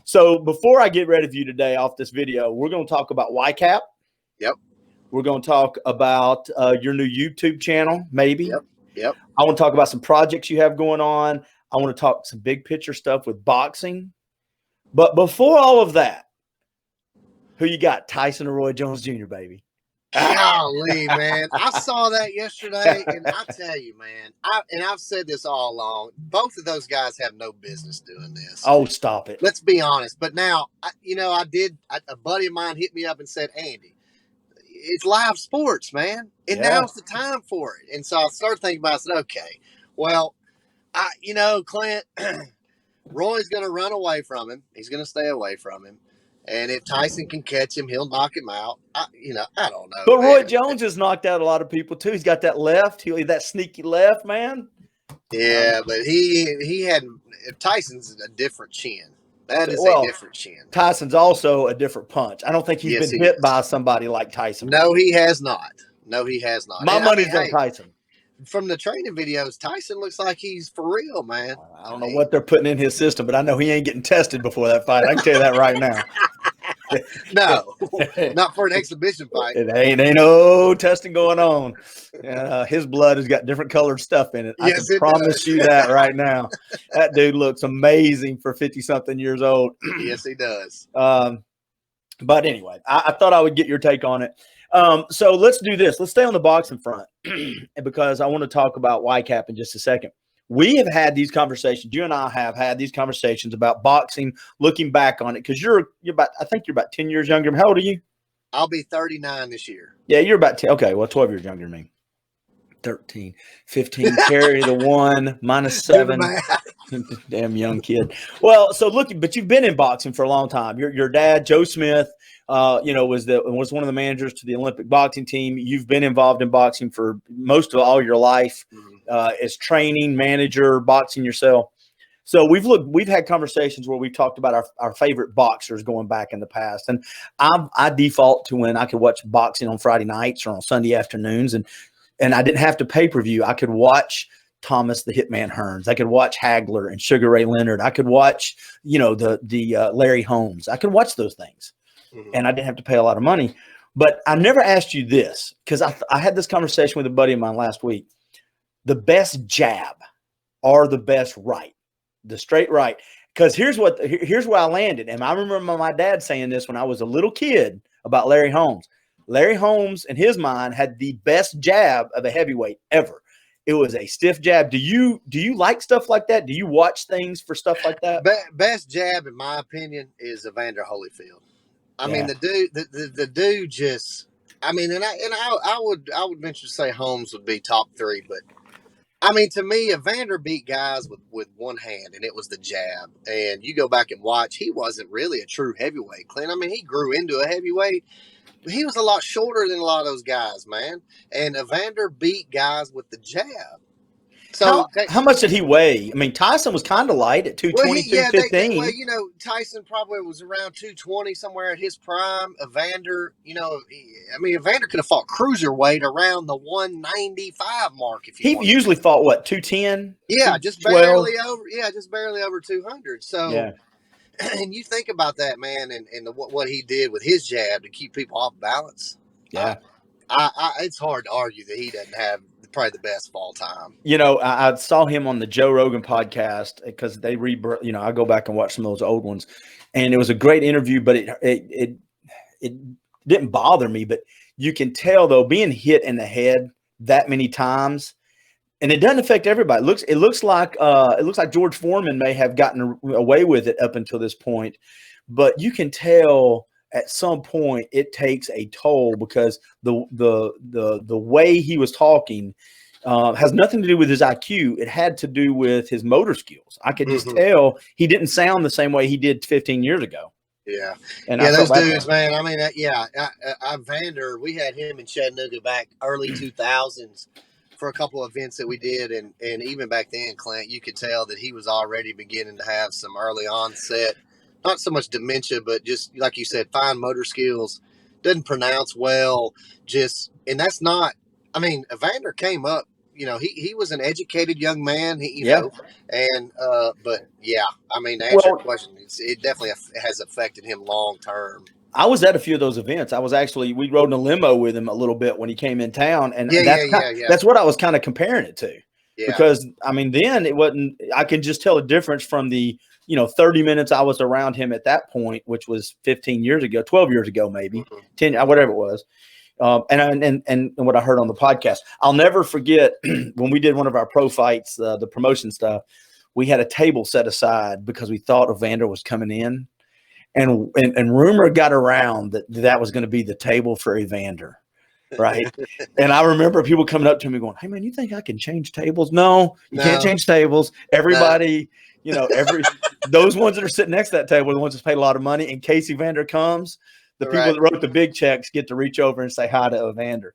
So before I get ready for you today off this video, we're going to talk about YCAP. Yep. We're going to talk about your new YouTube channel, maybe. Yep. I want to talk about some projects you have going on. I want to talk some big picture stuff with boxing. But before all of that, who you got? Tyson or Roy Jones Jr., baby? Golly, man. I saw that yesterday, and I tell you, man, I've said this all along. Both of those guys have no business doing this. Oh, stop it. Let's be honest. But now, a buddy of mine hit me up and said, Andy, it's live sports, man. And now's the time for it. And so I started thinking about it. I said, okay, well, Clint, Roy's going to run away from him. He's going to stay away from him. And if Tyson can catch him, he'll knock him out. I don't know. But Roy Jones has knocked out a lot of people too. He's got that left, that sneaky left, man. Yeah, but he had Tyson's a different chin. That is a different chin. Tyson's also a different punch. I don't think he's been hit by somebody like Tyson. No, he has not. My money's on Tyson. From the training videos, Tyson looks like he's for real, man. I don't know what they're putting in his system, but I know he ain't getting tested before that fight. I can tell you that right now. No, not for an exhibition fight. It ain't no testing going on. His blood has got different colored stuff in it. I can promise you that right now. That dude looks amazing for 50-something years old. Yes, he does. But anyway, I thought I would get your take on it. So let's do this. Let's stay on the boxing front because I want to talk about YCAP in just a second. We have had these conversations. You and I have had these conversations about boxing, looking back on it, because I think you're about 10 years younger. How old are you? I'll be 39 this year. Yeah, you're about 10. Okay, well, 12 years younger than me. 13, 15, carry the 1, -7. Damn young kid. Well, so but you've been in boxing for a long time. Your dad, Joe Smith, was one of the managers to the Olympic boxing team. You've been involved in boxing for most of all your life, as training, manager, boxing yourself. So we've had conversations where we've talked about our favorite boxers going back in the past. And I default to when I could watch boxing on Friday nights or on Sunday afternoons, and I didn't have to pay-per-view. I could watch Thomas the Hitman Hearns. I could watch Hagler and Sugar Ray Leonard. I could watch, the Larry Holmes. I could watch those things, and I didn't have to pay a lot of money. But I never asked you this because I had this conversation with a buddy of mine last week. The best jab or the best right, the straight right. Because here's where I landed. And I remember my dad saying this when I was a little kid about Larry Holmes. Larry Holmes, in his mind, had the best jab of a heavyweight ever. It was a stiff jab. Do you like stuff like that? Do you watch things for stuff like that? Best jab, in my opinion, is Evander Holyfield. I mean, the dude just. I mean, and I would venture to say Holmes would be top 3, but I mean, to me, Evander beat guys with one hand, and it was the jab. And you go back and watch, he wasn't really a true heavyweight, Clint. I mean, he grew into a heavyweight. He was a lot shorter than a lot of those guys, man. And Evander beat guys with the jab. So how much did he weigh? I mean, Tyson was kind of light at 220, 215. Tyson probably was around 220 somewhere at his prime. Evander, Evander could have fought cruiserweight around the 195 mark if he usually fought what, 210? Yeah, just barely over 200. So and you think about that, man, and what he did with his jab to keep people off balance. Yeah. It's hard to argue that he doesn't have probably the best of all time. I saw him on the Joe Rogan podcast because they I go back and watch some of those old ones, and it was a great interview, but it didn't bother me. But you can tell though, being hit in the head that many times, and it doesn't affect everybody. It looks like George Foreman may have gotten away with it up until this point, but you can tell at some point it takes a toll because the way he was talking has nothing to do with his IQ. It had to do with his motor skills. I could just tell he didn't sound the same way he did 15 years ago. Yeah. And those dudes, man. I mean, Evander, we had him in Chattanooga back early 2000s for a couple of events that we did. And even back then, Clint, you could tell that he was already beginning to have some early onset, not so much dementia, but just like you said, fine motor skills, doesn't pronounce well, and that's not, I mean, Evander came up he was an educated young man. Yeah. But yeah, I mean, to answer your Well, question, it definitely has affected him long term. I was at a few of those events. We rode in a limo with him a little bit when he came in town. And Yeah. that's what I was kind of comparing it to. Yeah. Because, I mean, then it wasn't – I can just tell a difference from the, 30 minutes I was around him at that point, which was 15 years ago, 12 years ago maybe, Mhm. 10, whatever it was. And what I heard on the podcast. I'll never forget when we did one of our pro fights, the promotion stuff, we had a table set aside because we thought Evander was coming in. And rumor got around that was going to be the table for Evander, right? And I remember people coming up to me going, "Hey man, you think I can change tables?" No, you can't change tables. Everybody, those ones that are sitting next to that table are the ones that paid a lot of money. In case Evander comes, the people that wrote the big checks get to reach over and say hi to Evander.